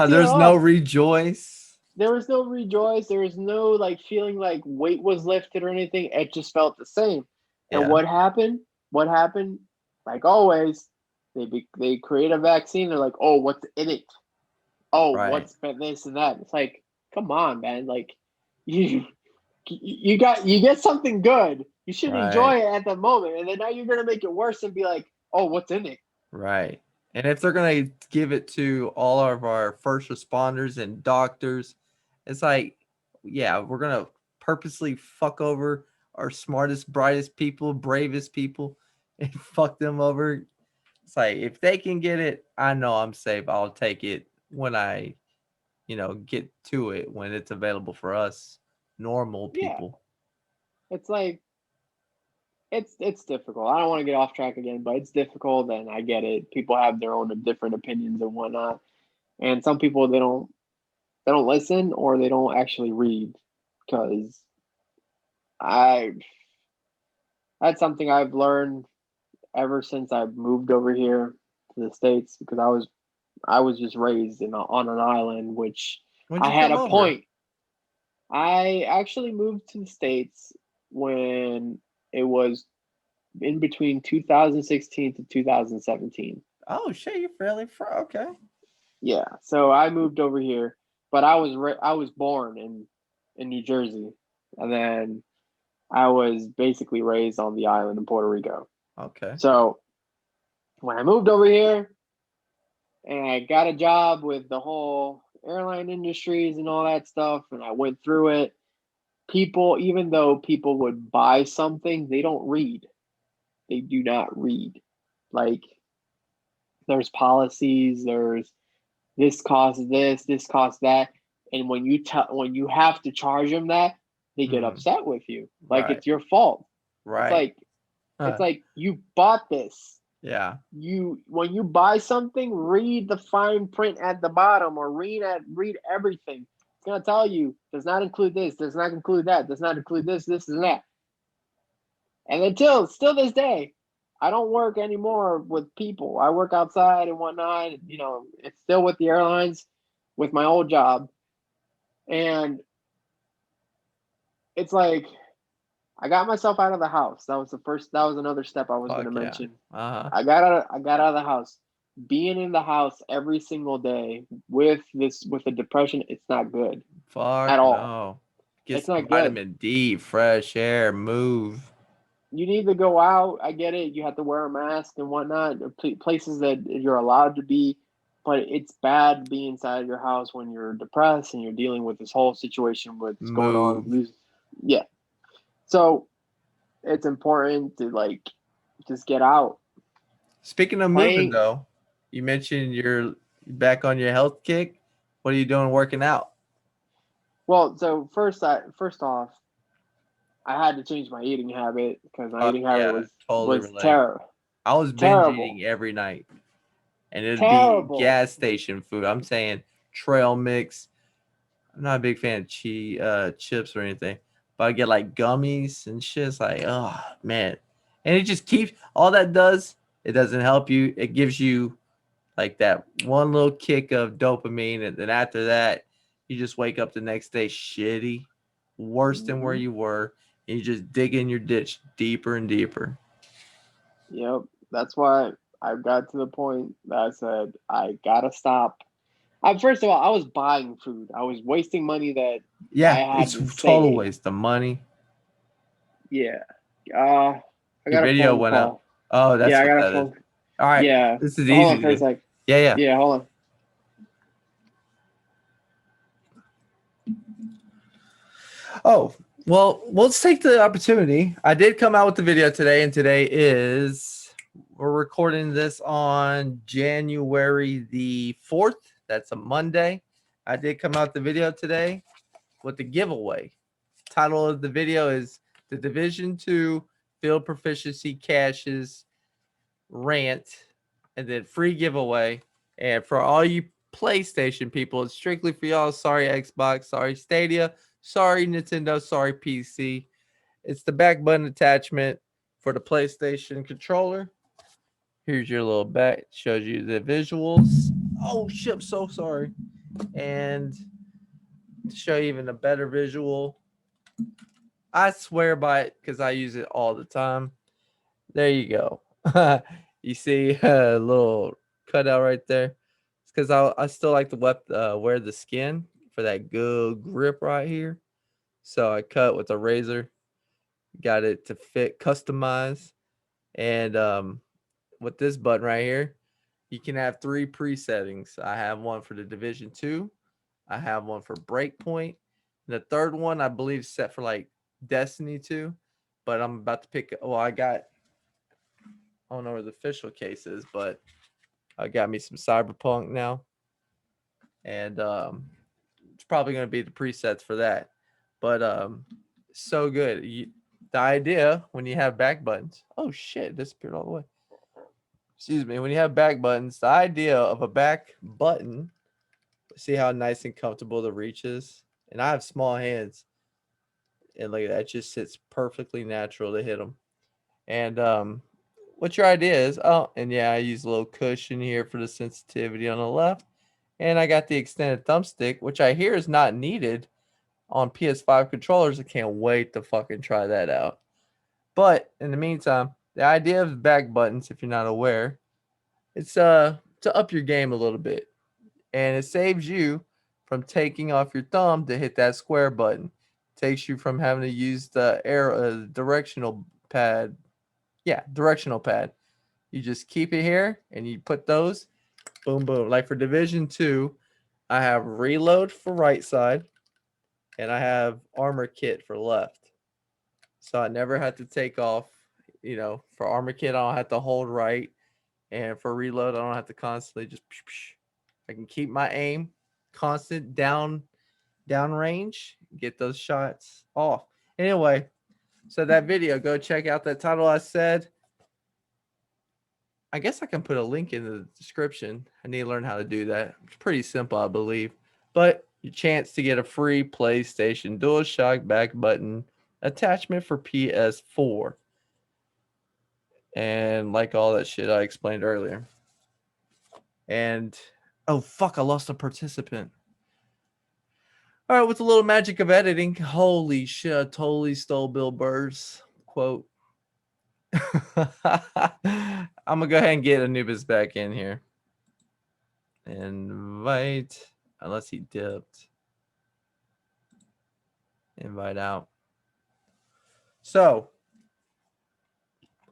There's no rejoice. There was no rejoice. There was no feeling like weight was lifted or anything. It just felt the same. Yeah. And what happened? Like always, they create a vaccine. They're like, "Oh, what's in it? Oh, what's this and that?" It's like, come on, man. Like, you you get something good. You should enjoy Right. it at the moment, and then now you're gonna make it worse and be like, oh, what's in it? Right. And if they're going to give it to all of our first responders and doctors, it's like, yeah, we're going to purposely fuck over our smartest, brightest people, bravest people, and fuck them over. It's like, if they can get it, I know I'm safe. I'll take it when I, get to it, when it's available for us normal Yeah, people. it's like it's difficult. I don't want to get off track again, but it's difficult, and I get it. People have their own different opinions and whatnot, and some people they don't listen or they don't actually read because I that's something I've learned ever since I moved over here to the States because I was just raised on an island, which When'd I you had come a over? point. I actually moved to the States when it was in between 2016 to 2017. Oh, shit, you're fairly far. Okay. Yeah, so I moved over here, but I was born in New Jersey, and then I was basically raised on the island in Puerto Rico. Okay. So when I moved over here and I got a job with the whole airline industries and all that stuff, and I went through it, people, even though people would buy something, they don't read. They do not read. Like there's policies, there's this costs this costs that, and when you have to charge them that, they get Mm, upset with you. Like right. it's your fault. It's Right. like it's like you bought this. Yeah. When you buy something, read the fine print at the bottom or read everything. It's gonna tell you does not include this, does not include that, does not include this and that. And until still this day, I don't work anymore with people. I work outside and whatnot. It's still with the airlines, with my old job, and it's like I got myself out of the house. That was the first. That was another step I was going to Fuck yeah. mention. Uh-huh. I got out of the house. Being in the house every single day with the depression, it's not good at Fuck all. no. Get It's some not good. vitamin D, fresh air, move. You need to go out. I get it. You have to wear a mask and whatnot. Places that you're allowed to be, but it's bad being inside your house when you're depressed and you're dealing with this whole situation with what's going on. Move. Yeah. So it's important to just get out. Speaking of moving Playing. though, you mentioned you're back on your health kick. What are you doing working out? Well, so first off, I had to change my eating habit because my Fuck eating habit yeah, totally was relate. I was binge terrible, eating every night. And it'd be terrible. gas station food. I'm saying trail mix. I'm not a big fan of chips or anything, but I get like gummies and shit. It's like, oh man, and it just keeps all that does. It doesn't help you. It gives you like that one little kick of dopamine, and then after that, you just wake up the next day shitty, worse than where Hmm. you were, and you just dig in your ditch deeper and deeper. Yep, that's why I got to the point that I said I gotta stop. First of all, I was buying food. I was wasting money that I Yeah, had it's to total save. waste of money. Yeah. I Your got a video phone went up. call. Oh, Yeah, that's I what got a that is. phone. All right, Yeah. this is Hold easy on to for a do. sec. Yeah, yeah. Yeah, hold on. Oh, well, let's take the opportunity. I did come out with the video today, and today is we're recording this on January the 4th. That's a Monday. I did come out the video today with the giveaway. Title of the video is the Division 2 Field Proficiency Caches Rant, and then free giveaway. And for all you PlayStation people, it's strictly for y'all. Sorry, Xbox. Sorry, Stadia. Sorry, Nintendo. Sorry, PC. It's the back button attachment for the PlayStation controller. Here's your little back. Shows you the visuals. Oh, shit. I'm so sorry. And to show you even a better visual, I swear by it because I use it all the time. There you go. You see a little cutout right there. It's because I still like to wear the skin for that good grip right here. So I cut with a razor, got it to fit, customize, and with this button right here, you can have 3 presettings. I have one for the Division 2, I have one for Breakpoint, and the third one I believe is set for like Destiny 2, but I'm about to pick. Well, I don't know where the official case is, but I got me some Cyberpunk now, and it's probably going to be the presets for that. But so good. The idea when you have back buttons. Oh shit, it disappeared all the way. Excuse me. When you have back buttons, the idea of a back button. See how nice and comfortable the reach is, and I have small hands, and look at that, it just sits perfectly natural to hit them. And what your idea is? Oh, and yeah, I use a little cushion here for the sensitivity on the left. And I got the extended thumbstick, which I hear is not needed on PS5 controllers. I can't wait to fucking try that out. But in the meantime, the idea of back buttons, if you're not aware, it's to up your game a little bit. And it saves you from taking off your thumb to hit that square button. Takes you from having to use the directional pad. Yeah, directional pad. You just keep it here and you put those boom boom. Like for Division 2, I have reload for right side and I have armor kit for left. So I never had to take off, for armor kit I don't have to hold right, and for reload I don't have to constantly just I can keep my aim constant down range, get those shots off. Anyway, so that video, go check out that title I said. I guess I can put a link in the description. I need to learn how to do that. It's pretty simple, I believe. But your chance to get a free PlayStation DualShock back button attachment for PS4. And like all that shit I explained earlier. And, oh, fuck, I lost a participant. All right, with the little magic of editing, holy shit, I totally stole Bill Burr's quote. I'm gonna go ahead and get Anubis back in here. Invite, unless he dipped. Invite out. So,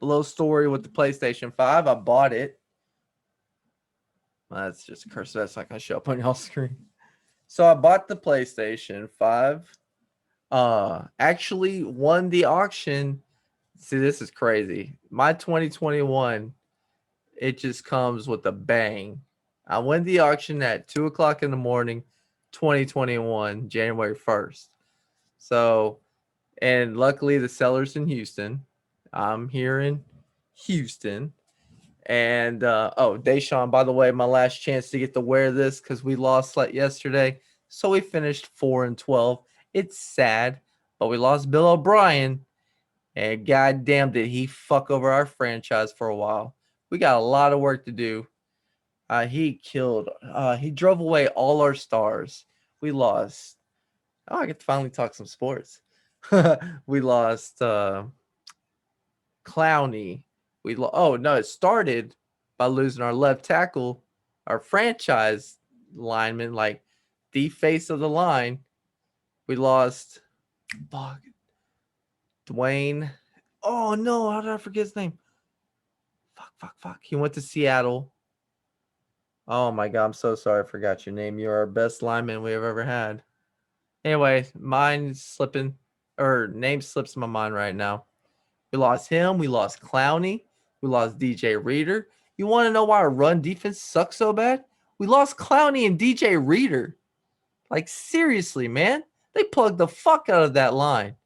a little story with the PlayStation 5. I bought it. Well, that's just a cursor. That's not gonna show up on y'all's screen. So I bought the PlayStation 5. Actually won the auction. See, this is crazy. My 2021, it just comes with a bang. I won the auction at 2:00 in the morning, 2021, January 1st. So, and luckily the seller's in Houston. I'm here in Houston. And Deshaun, by the way, my last chance to get to wear this because we lost yesterday. So we finished 4-12. It's sad, but we lost Bill O'Brien. And goddamn, did he fuck over our franchise for a while. We got a lot of work to do. He drove away all our stars. We lost. Oh, I get to finally talk some sports. We lost Clowney. It started by losing our left tackle, our franchise lineman, like the face of the line. We lost Dwayne. Oh no, how did I forget his name? Fuck. He went to Seattle. Oh my god, I'm so sorry I forgot your name. You're our best lineman we have ever had. Anyway, name slips my mind right now. We lost him. We lost Clowney. We lost DJ Reader. You want to know why our run defense sucks so bad? We lost Clowney and DJ Reader. Like, seriously, man. They plugged the fuck out of that line.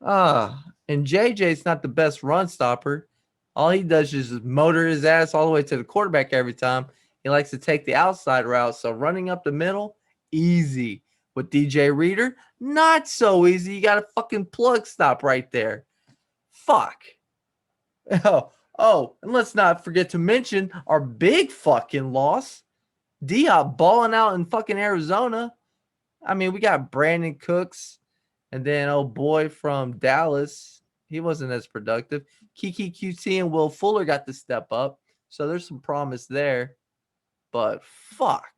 And JJ's not the best run stopper. All he does is just motor his ass all the way to the quarterback every time. He likes to take the outside route. So running up the middle, easy. With DJ Reader, not so easy. You got a fucking plug stop right there. Fuck. Oh, and let's not forget to mention our big fucking loss. D-Hop balling out in fucking Arizona. I mean, we got Brandon Cooks, and then boy from Dallas. He wasn't as productive. Kiki QT and Will Fuller got to step up. So there's some promise there. But fuck.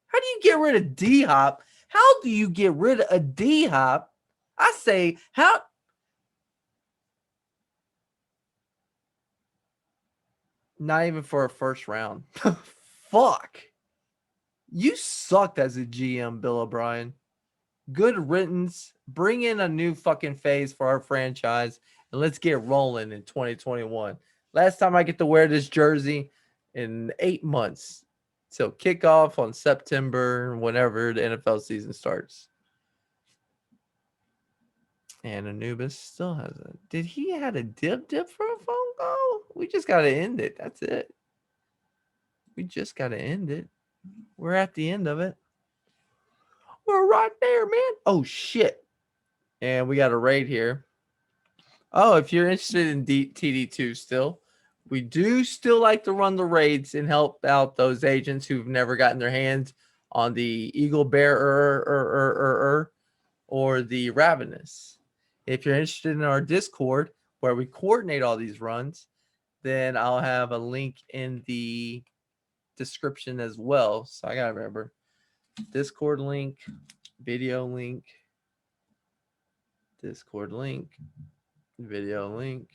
How do you get rid of D-Hop? How do you get rid of a D-Hop I say, how? Not even for a first round. Fuck. You sucked as a GM, Bill O'Brien. Good riddance. Bring in a new fucking phase for our franchise, and let's get rolling in 2021. Last time I get to wear this jersey in 8 months. So kickoff on September, whenever the NFL season starts. And ANUB still has a. Did he had a dip for a phone call? We just got to end it. That's it. We just got to end it. We're at the end of it. We're right there, man. Oh, shit. And we got a raid here. Oh, if you're interested in TD2 still, we do still like to run the raids and help out those agents who've never gotten their hands on the Eagle Bear or the Ravenous. If you're interested in our Discord, where we coordinate all these runs, then I'll have a link in the description as well. So I got to remember Discord link, video link, Discord link, video link.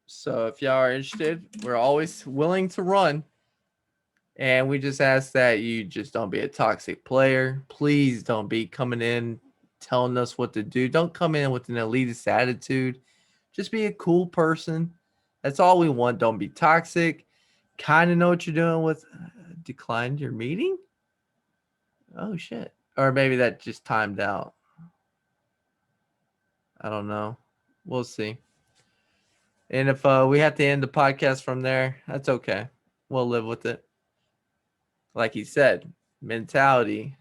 So if y'all are interested, we're always willing to run. And we just ask that you just don't be a toxic player. Please don't be coming in telling us what to do. Don't come in with an elitist attitude. Just be a cool person. That's all we want. Don't be toxic. Kind of know what you're doing with declined your meeting? Oh, shit. Or maybe that just timed out. I don't know. We'll see. And if we have to end the podcast from there, that's okay. We'll live with it. Like he said, mentality.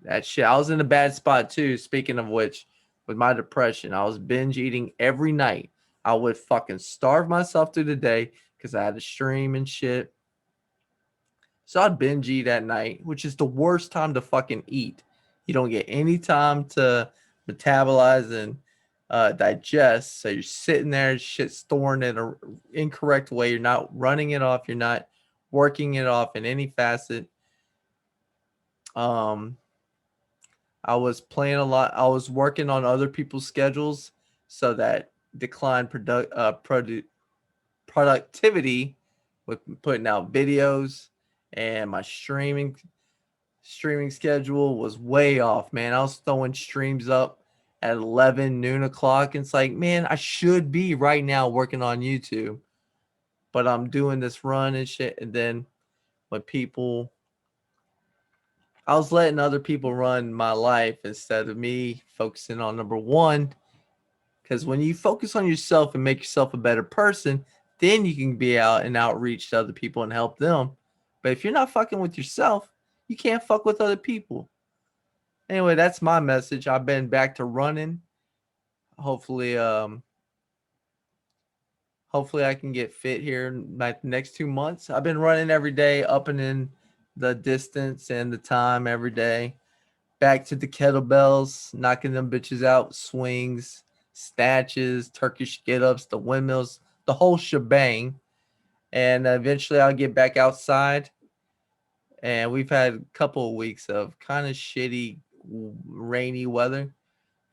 That shit. I was in a bad spot too. Speaking of which, with my depression, I was binge eating every night. I would fucking starve myself through the day because I had to stream and shit. So I'd binge eat at night, which is the worst time to fucking eat. You don't get any time to metabolize and digest. So you're sitting there, shit storing in an incorrect way. You're not running it off. You're not working it off in any facet. I was playing a lot. I was working on other people's schedules so that decline productivity with putting out videos, and my streaming schedule was way off, man. I was throwing streams up at 11 noon o'clock. And it's like, man, I should be right now working on YouTube, but I'm doing this run and shit. And then when I was letting other people run my life instead of me focusing on number one. Because when you focus on yourself and make yourself a better person, then you can be out and outreach to other people and help them. But if you're not fucking with yourself, you can't fuck with other people. Anyway, that's my message. I've been back to running. Hopefully I can get fit here in my next 2 months. I've been running every day, up and in the distance and the time every day. Back to the kettlebells, knocking them bitches out, swings, snatches, Turkish get-ups, the windmills, the whole shebang. And eventually I'll get back outside. And we've had a couple of weeks of kind of shitty, rainy weather.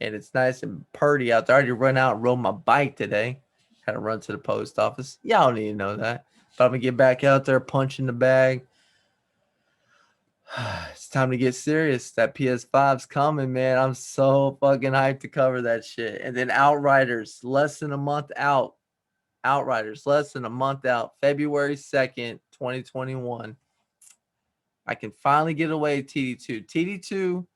And it's nice and purdy out there. I already run out and rode my bike today. Had to run to the post office. Y'all don't need to know that. But I'm going to get back out there, punching the bag. It's time to get serious. That PS5's coming, man. I'm so fucking hyped to cover that shit. And then Outriders, less than a month out. Outriders, less than a month out. February 2nd, 2021. I can finally get away TD2. TD2,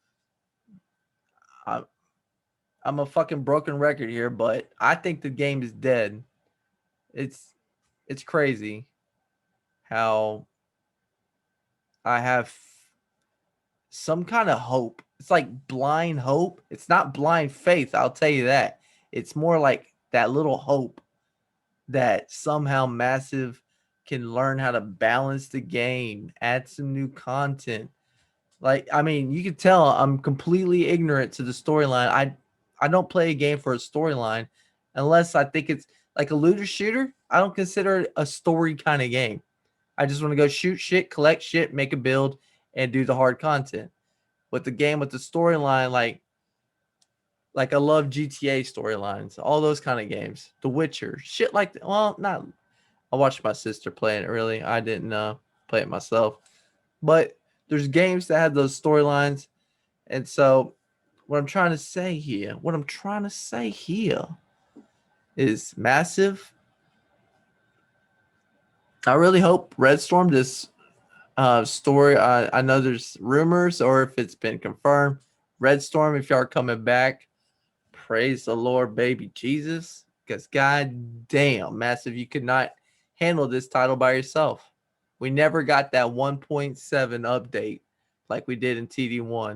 I'm a fucking broken record here, but I think the game is dead. It's crazy how I have some kind of hope. It's like blind hope. It's not blind faith, I'll tell you that. It's more like that little hope that somehow Massive can learn how to balance the game, add some new content. Like, I mean, you can tell I'm completely ignorant to the storyline. I don't play a game for a storyline unless I think it's like a looter shooter. I don't consider it a story kind of game. I just want to go shoot shit, collect shit, make a build, and do the hard content. with the game, with the storyline, like I love GTA storylines, all those kind of games. The Witcher, shit like that. Well, not. I watched my sister playing it. Really, I didn't play it myself. But there's games that have those storylines, and so what I'm trying to say here is massive. I really hope Red Storm, this story. I know there's rumors, or if it's been confirmed. Red Storm, if y'all are coming back, praise the Lord, baby Jesus. Because god damn, Massive, you could not handle this title by yourself. We never got that 1.7 update like we did in TD1.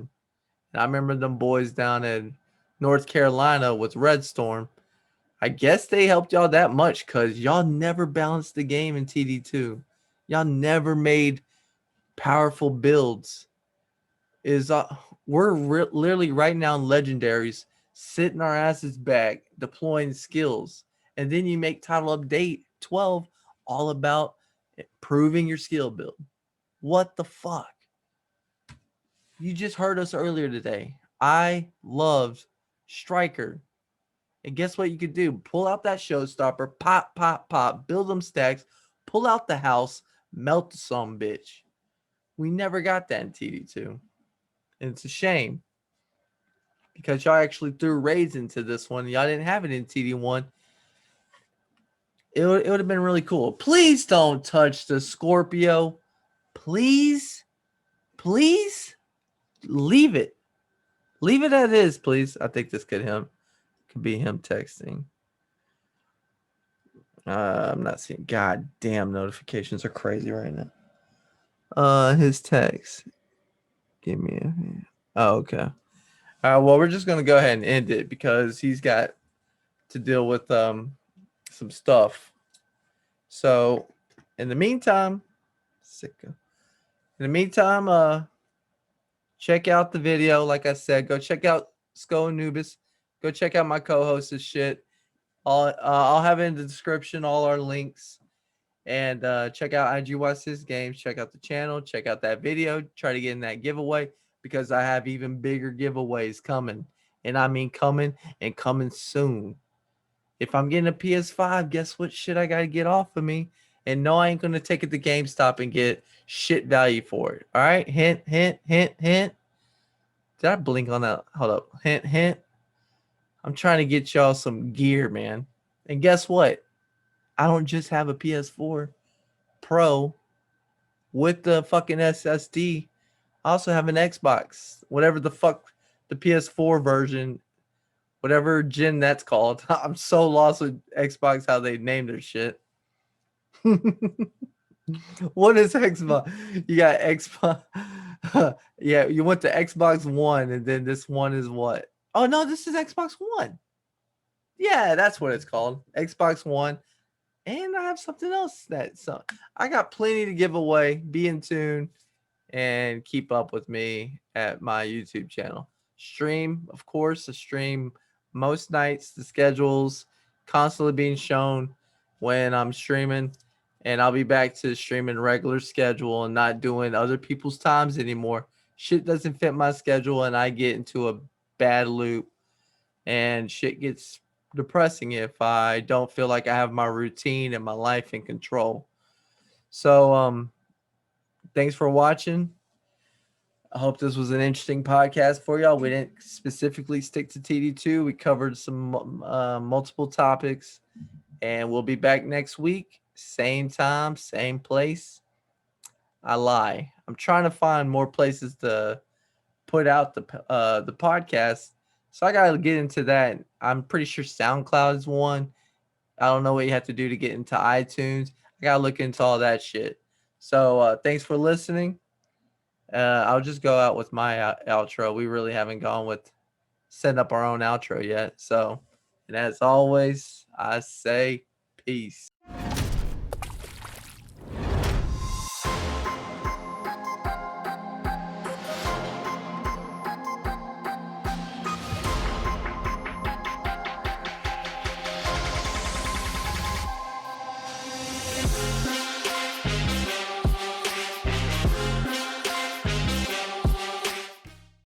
And I remember them boys down in North Carolina with Red Storm. I guess they helped y'all that much because y'all never balanced the game in TD2. Y'all never made powerful builds. We're literally right now in legendaries, sitting our asses back, deploying skills. And then you make title update 12 all about improving your skill build. What the fuck? You just heard us earlier today. I loved Striker. And guess what you could do? Pull out that showstopper, pop, pop, pop, build them stacks, pull out the house, melt some bitch. We never got that in TD2. And it's a shame. Because y'all actually threw raids into this one. Y'all didn't have it in TD1. It would have been really cool. Please don't touch the Scorpio. Please. Please. Leave it. Leave it as is, please. I think this could be him texting. I'm not seeing. God damn, notifications are crazy right now. His text. Give me a. Oh, okay. All right. Well, we're just gonna go ahead and end it because he's got to deal with some stuff. So, in the meantime, check out the video. Like I said, go check out Sco-Anubis. Go check out my co-host's shit. I'll have it in the description, all our links. And check out IGY's games. Check out the channel. Check out that video. Try to get in that giveaway because I have even bigger giveaways coming. And I mean coming and coming soon. If I'm getting a PS5, guess what shit I got to get off of me? And no, I ain't going to take it to GameStop and get shit value for it. All right? Hint, hint, hint, hint. Did I blink on that? Hold up. Hint, hint. I'm trying to get y'all some gear, man. And guess what? I don't just have a PS4 Pro with the fucking SSD. I also have an Xbox. Whatever the fuck the PS4 version, whatever gen that's called. I'm so lost with Xbox, how they name their shit. What is Xbox? You got Xbox. Yeah, you went to Xbox One, and then this one is what? Oh, no, this is Xbox One. Yeah, that's what it's called. Xbox One. And I have something else so I got plenty to give away. Be in tune and keep up with me at my YouTube channel. Stream, of course, a stream most nights. The schedule's constantly being shown when I'm streaming. And I'll be back to streaming regular schedule and not doing other people's times anymore. Shit doesn't fit my schedule and I get into a bad loop. And shit gets depressing if I don't feel like I have my routine and my life in control. So thanks for watching. I hope this was an interesting podcast for y'all. We didn't specifically stick to TD2. We covered some multiple topics, and we'll be back next week, same time, same place. I lie. I'm trying to find more places to put out the podcast. So I got to get into that. I'm pretty sure SoundCloud is one. I don't know what you have to do to get into iTunes. I got to look into all that shit. So thanks for listening. I'll just go out with my outro. We really haven't gone with setting up our own outro yet. So, and as always, I say peace.